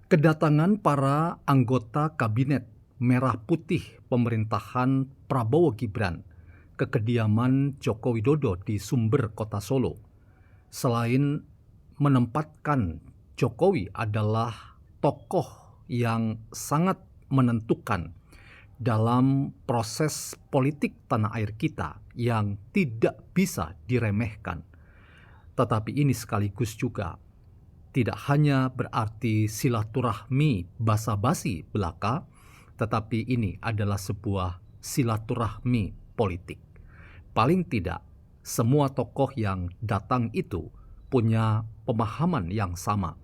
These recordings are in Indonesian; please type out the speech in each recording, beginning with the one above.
Kedatangan para anggota Kabinet Merah Putih pemerintahan Prabowo Gibran ke kediaman Joko Widodo di Sumber Kota Solo, selain menempatkan Jokowi adalah tokoh yang sangat menentukan dalam proses politik tanah air kita yang tidak bisa diremehkan. Tetapi ini sekaligus juga tidak hanya berarti silaturahmi basa-basi belaka, tetapi ini adalah sebuah silaturahmi politik. Paling tidak, semua tokoh yang datang itu punya pemahaman yang sama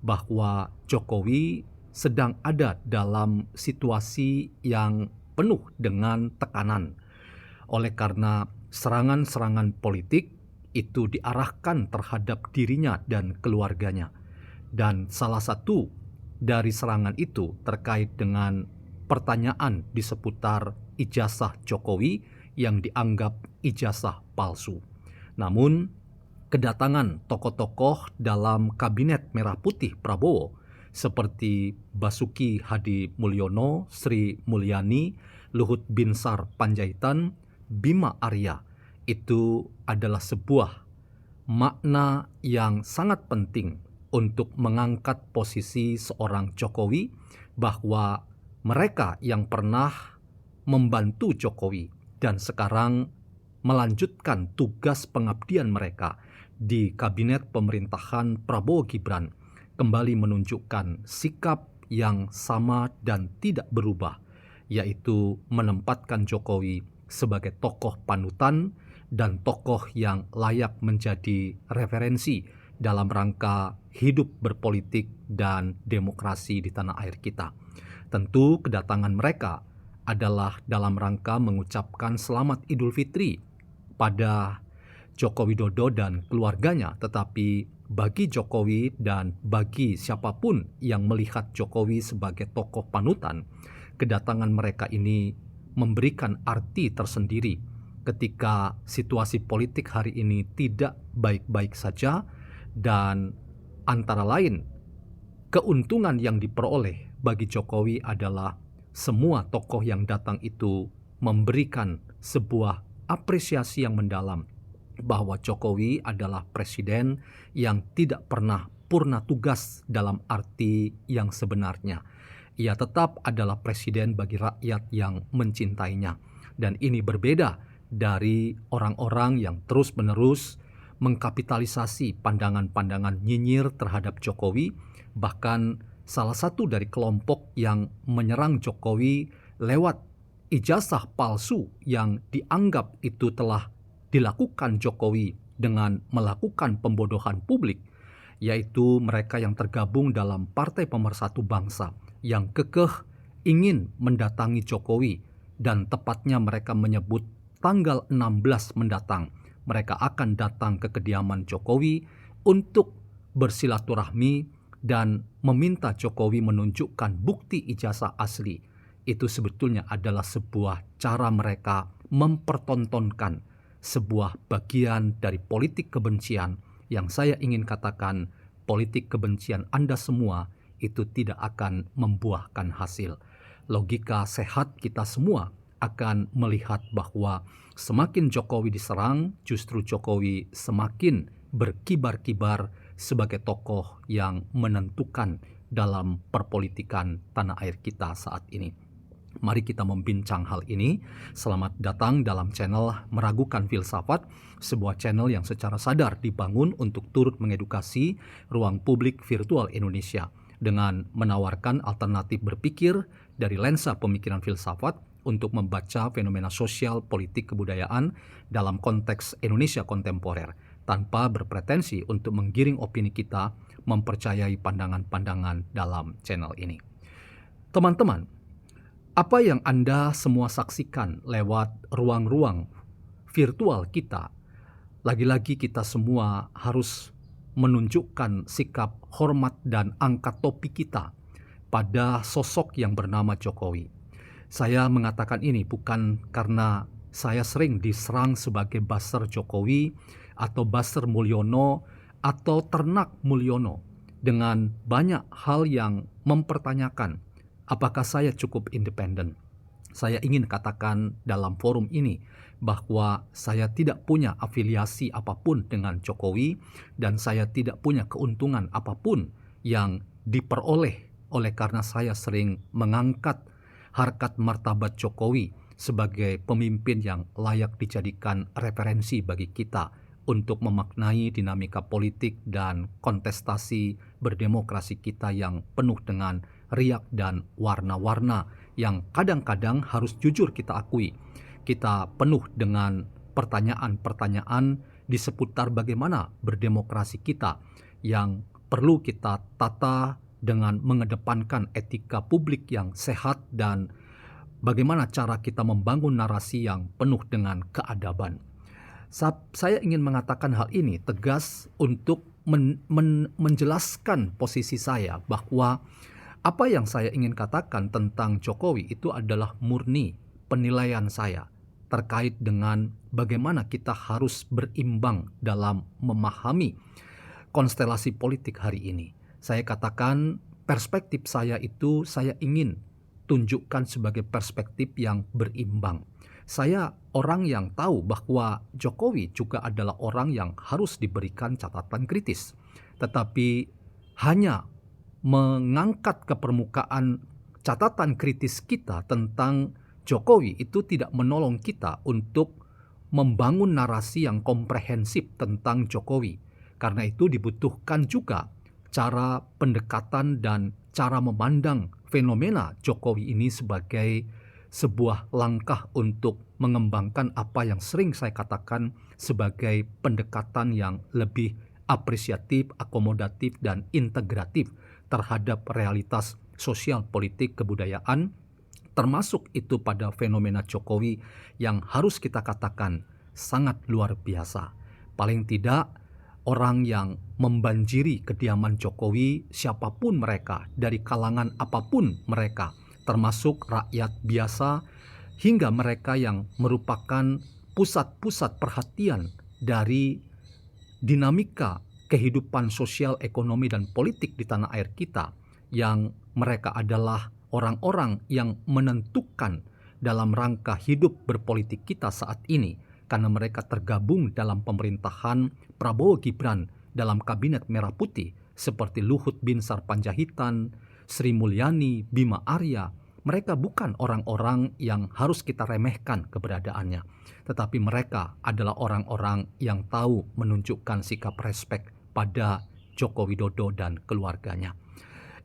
bahwa Jokowi sedang ada dalam situasi yang penuh dengan tekanan. Oleh karena serangan-serangan politik itu diarahkan terhadap dirinya dan keluarganya. Dan salah satu dari serangan itu terkait dengan pertanyaan di seputar ijazah Jokowi yang dianggap ijazah palsu. Namun, kedatangan tokoh-tokoh dalam Kabinet Merah Putih Prabowo seperti Basuki Hadi Mulyono, Sri Mulyani, Luhut Binsar Panjaitan, Bima Arya, itu adalah sebuah makna yang sangat penting untuk mengangkat posisi seorang Jokowi, bahwa mereka yang pernah membantu Jokowi dan sekarang melanjutkan tugas pengabdian mereka di Kabinet Pemerintahan Prabowo Gibran kembali menunjukkan sikap yang sama dan tidak berubah, yaitu menempatkan Jokowi sebagai tokoh panutan dan tokoh yang layak menjadi referensi dalam rangka hidup berpolitik dan demokrasi di tanah air kita. Tentu kedatangan mereka adalah dalam rangka mengucapkan selamat Idul Fitri pada Joko Widodo dan keluarganya, tetapi bagi Jokowi dan bagi siapapun yang melihat Jokowi sebagai tokoh panutan, kedatangan mereka ini memberikan arti tersendiri ketika situasi politik hari ini tidak baik-baik saja, dan antara lain keuntungan yang diperoleh bagi Jokowi adalah semua tokoh yang datang itu memberikan sebuah apresiasi yang mendalam bahwa Jokowi adalah presiden yang tidak pernah purna tugas dalam arti yang sebenarnya. Ia tetap adalah presiden bagi rakyat yang mencintainya. Dan ini berbeda dari orang-orang yang terus-menerus mengkapitalisasi pandangan-pandangan nyinyir terhadap Jokowi. Bahkan salah satu dari kelompok yang menyerang Jokowi lewat ijazah palsu yang dianggap itu telah dilakukan Jokowi dengan melakukan pembodohan publik, yaitu mereka yang tergabung dalam Partai Pemersatu Bangsa yang kekeh ingin mendatangi Jokowi, dan tepatnya mereka menyebut tanggal 16 mendatang mereka akan datang ke kediaman Jokowi untuk bersilaturahmi dan meminta Jokowi menunjukkan bukti ijazah asli. Itu sebetulnya adalah sebuah cara mereka mempertontonkan sebuah bagian dari politik kebencian yang saya ingin katakan politik kebencian Anda semua itu tidak akan membuahkan hasil. Logika sehat kita semua akan melihat bahwa semakin Jokowi diserang, justru Jokowi semakin berkibar-kibar sebagai tokoh yang menentukan dalam perpolitikan tanah air kita saat ini. Mari kita membincang hal ini. Selamat datang dalam channel Meragukan Filsafat, sebuah channel yang secara sadar dibangun untuk turut mengedukasi ruang publik virtual Indonesia dengan menawarkan alternatif berpikir dari lensa pemikiran filsafat untuk membaca fenomena sosial, politik, kebudayaan dalam konteks Indonesia kontemporer, tanpa berpretensi untuk menggiring opini kita mempercayai pandangan-pandangan dalam channel ini. Teman-teman, apa yang Anda semua saksikan lewat ruang-ruang virtual kita, lagi-lagi kita semua harus menunjukkan sikap hormat dan angkat topi kita pada sosok yang bernama Jokowi. Saya mengatakan ini bukan karena saya sering diserang sebagai buzzer Jokowi atau buzzer Mulyono atau ternak Mulyono. dengan banyak hal yang mempertanyakan apakah saya cukup independen. Saya ingin katakan dalam forum ini bahwa saya tidak punya afiliasi apapun dengan Jokowi dan saya tidak punya keuntungan apapun yang diperoleh oleh karena saya sering mengangkat harkat martabat Jokowi sebagai pemimpin yang layak dijadikan referensi bagi kita untuk memaknai dinamika politik dan kontestasi berdemokrasi kita yang penuh dengan riak dan warna-warna yang kadang-kadang harus jujur kita akui. Kita penuh dengan pertanyaan-pertanyaan di seputar bagaimana berdemokrasi kita yang perlu kita tata dengan mengedepankan etika publik yang sehat dan bagaimana cara kita membangun narasi yang penuh dengan keadaban. Saya ingin mengatakan hal ini tegas untuk menjelaskan posisi saya bahwa apa yang saya ingin katakan tentang Jokowi itu adalah murni penilaian saya terkait dengan bagaimana kita harus berimbang dalam memahami konstelasi politik hari ini. Saya katakan perspektif saya itu saya ingin tunjukkan sebagai perspektif yang berimbang. Saya orang yang tahu bahwa Jokowi juga adalah orang yang harus diberikan catatan kritis. Tetapi hanya mengangkat ke permukaan catatan kritis kita tentang Jokowi itu tidak menolong kita untuk membangun narasi yang komprehensif tentang Jokowi. Karena itu dibutuhkan juga cara pendekatan dan cara memandang fenomena Jokowi ini sebagai sebuah langkah untuk mengembangkan apa yang sering saya katakan sebagai pendekatan yang lebih apresiatif, akomodatif, dan integratif terhadap realitas sosial, politik, kebudayaan, termasuk itu pada fenomena Jokowi yang harus kita katakan sangat luar biasa. Paling tidak orang yang membanjiri kediaman Jokowi, siapapun mereka, dari kalangan apapun mereka, termasuk rakyat biasa hingga mereka yang merupakan pusat-pusat perhatian dari dinamika kehidupan sosial, ekonomi, dan politik di tanah air kita, yang mereka adalah orang-orang yang menentukan dalam rangka hidup berpolitik kita saat ini, karena mereka tergabung dalam pemerintahan Prabowo Gibran dalam kabinet merah putih seperti Luhut Binsar Panjaitan, Sri Mulyani, Bima Arya. Mereka bukan orang-orang yang harus kita remehkan keberadaannya, tetapi mereka adalah orang-orang yang tahu menunjukkan sikap respek pada Joko Widodo dan keluarganya.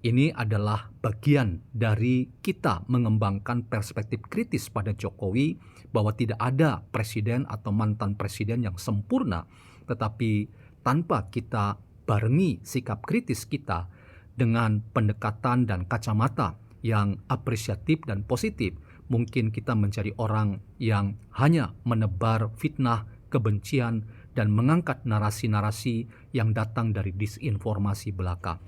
Ini adalah bagian dari kita mengembangkan perspektif kritis pada Jokowi bahwa tidak ada presiden atau mantan presiden yang sempurna, tetapi tanpa kita barengi sikap kritis kita dengan pendekatan dan kacamata yang apresiatif dan positif, mungkin kita menjadi orang yang hanya menebar fitnah, kebencian, dan mengangkat narasi-narasi yang datang dari disinformasi belaka.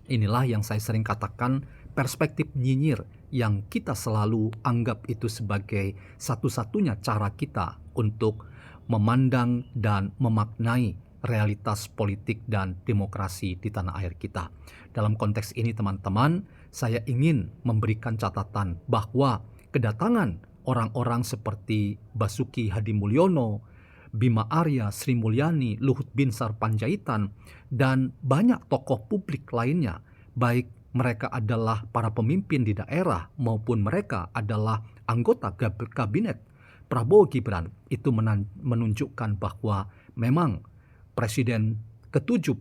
Inilah yang saya sering katakan perspektif nyinyir yang kita selalu anggap itu sebagai satu-satunya cara kita untuk memandang dan memaknai realitas politik dan demokrasi di tanah air kita. Dalam konteks ini teman-teman, saya ingin memberikan catatan bahwa kedatangan orang-orang seperti Basuki Hadimulyono, Bima Arya, Sri Mulyani, Luhut Binsar Panjaitan, dan banyak tokoh publik lainnya, baik mereka adalah para pemimpin di daerah maupun mereka adalah anggota kabinet Prabowo Gibran, itu menunjukkan bahwa memang Presiden ke-7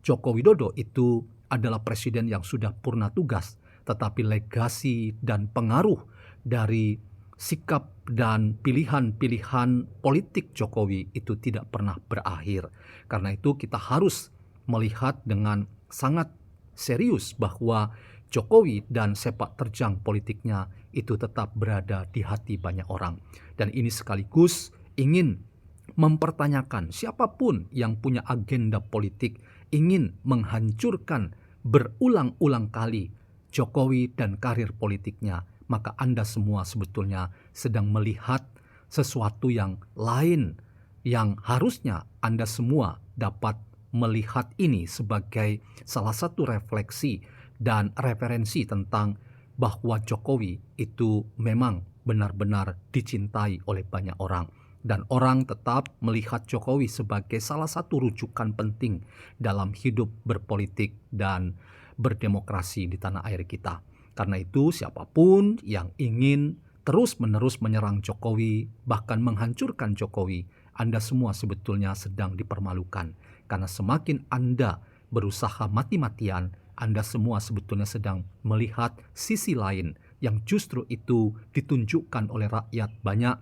Joko Widodo itu adalah presiden yang sudah purna tugas, tetapi legasi dan pengaruh dari sikap dan pilihan-pilihan politik Jokowi itu tidak pernah berakhir. Karena itu kita harus melihat dengan sangat serius bahwa Jokowi dan sepak terjang politiknya itu tetap berada di hati banyak orang. Dan ini sekaligus ingin mempertanyakan siapapun yang punya agenda politik ingin menghancurkan berulang-ulang kali Jokowi dan karir politiknya, maka Anda semua sebetulnya sedang melihat sesuatu yang lain yang harusnya Anda semua dapat melihat ini sebagai salah satu refleksi dan referensi tentang bahwa Jokowi itu memang benar-benar dicintai oleh banyak orang. Dan orang tetap melihat Jokowi sebagai salah satu rujukan penting dalam hidup berpolitik dan berdemokrasi di tanah air kita. Karena itu siapapun yang ingin terus-menerus menyerang Jokowi, bahkan menghancurkan Jokowi, Anda semua sebetulnya sedang dipermalukan. Karena semakin Anda berusaha mati-matian, Anda semua sebetulnya sedang melihat sisi lain yang justru itu ditunjukkan oleh rakyat banyak,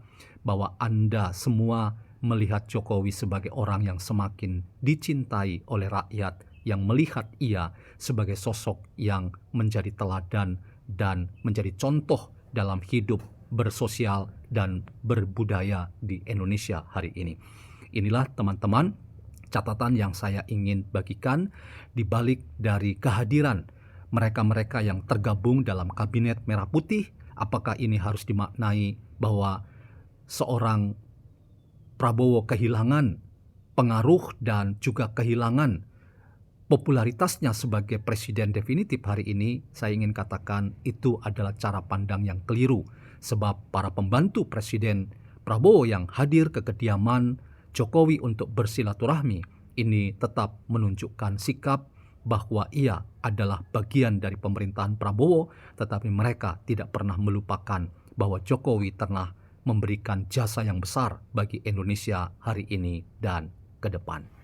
bahwa Anda semua melihat Jokowi sebagai orang yang semakin dicintai oleh rakyat, yang melihat ia sebagai sosok yang menjadi teladan dan menjadi contoh dalam hidup bersosial dan berbudaya di Indonesia hari ini. Inilah teman-teman catatan yang saya ingin bagikan di balik dari kehadiran mereka-mereka yang tergabung dalam Kabinet Merah Putih. Apakah ini harus dimaknai bahwa seorang Prabowo kehilangan pengaruh dan juga kehilangan popularitasnya sebagai presiden definitif hari ini? Saya ingin katakan itu adalah cara pandang yang keliru, sebab para pembantu Presiden Prabowo yang hadir ke kediaman Jokowi untuk bersilaturahmi ini tetap menunjukkan sikap bahwa ia adalah bagian dari pemerintahan Prabowo, tetapi mereka tidak pernah melupakan bahwa Jokowi pernah memberikan jasa yang besar bagi Indonesia hari ini dan ke depan.